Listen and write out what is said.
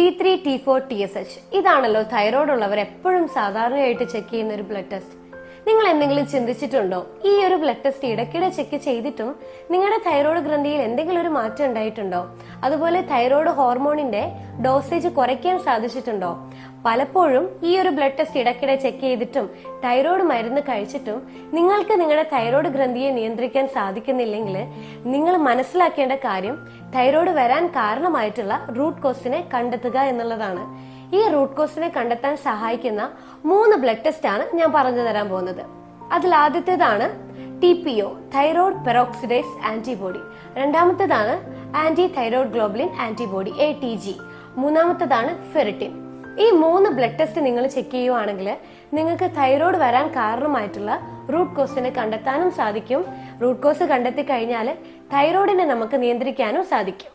T3, T4, TSH ഇതാണല്ലോ thyroid ഉള്ളവർ എപ്പോഴും സാധാരണയായിട്ട് ചെക്ക് ചെയ്യുന്ന ഒരു ബ്ലഡ് ടെസ്റ്റ്. നിങ്ങൾ എന്തെങ്കിലും ചിന്തിച്ചിട്ടുണ്ടോ? ഈ ഒരു ബ്ലഡ് ടെസ്റ്റ് ഇടയ്ക്കിടെ ചെക്ക് ചെയ്തിട്ടും നിങ്ങളുടെ തൈറോയ്ഡ് ഗ്രന്ഥിയിൽ എന്തെങ്കിലും ഒരു മാറ്റം ഉണ്ടായിട്ടുണ്ടോ? അതുപോലെ തൈറോയ്ഡ് ഹോർമോണിന്റെ ഡോസേജ് കുറയ്ക്കാൻ സാധിച്ചിട്ടുണ്ടോ? പലപ്പോഴും ഈ ഒരു ബ്ലഡ് ടെസ്റ്റ് ഇടയ്ക്കിടെ ചെക്ക് ചെയ്തിട്ടും തൈറോയ്ഡ് മരുന്ന് കഴിച്ചിട്ടും നിങ്ങൾക്ക് നിങ്ങളുടെ തൈറോയ്ഡ് ഗ്രന്ഥിയെ നിയന്ത്രിക്കാൻ സാധിക്കുന്നില്ലെങ്കിൽ നിങ്ങൾ മനസ്സിലാക്കേണ്ട കാര്യം തൈറോയ്ഡ് വരാൻ കാരണമായിട്ടുള്ള റൂട്ട് കോസിനെ കണ്ടെത്തുക എന്നുള്ളതാണ്. ഈ റൂട്ട് കോസിനെ കണ്ടെത്താൻ സഹായിക്കുന്ന 3 ബ്ലഡ് ടെസ്റ്റ് ആണ് ഞാൻ പറഞ്ഞു തരാൻ പോകുന്നത്. അതിൽ ആദ്യത്തേതാണ് TPO, തൈറോയ്ഡ് പെറോക്സിഡേസ് ആന്റിബോഡി. രണ്ടാമത്തേതാണ് anti thyroid globulin antibody ATG. മൂന്നാമത്തേതാണ് ഫെറിറ്റിൻ. ഈ 3 ബ്ലഡ് ടെസ്റ്റ് നിങ്ങൾ ചെക്ക് ചെയ്യുവാണെങ്കിൽ നിങ്ങൾക്ക് തൈറോയ്ഡ് വരാൻ കാരണമായിട്ടുള്ള റൂട്ട് കോസിനെ കണ്ടെത്താനും സാധിക്കും. റൂട്ട് കോസ് കണ്ടെത്തി കഴിഞ്ഞാൽ തൈറോയ്ഡിനെ നമുക്ക് നിയന്ത്രിക്കാനും സാധിക്കും.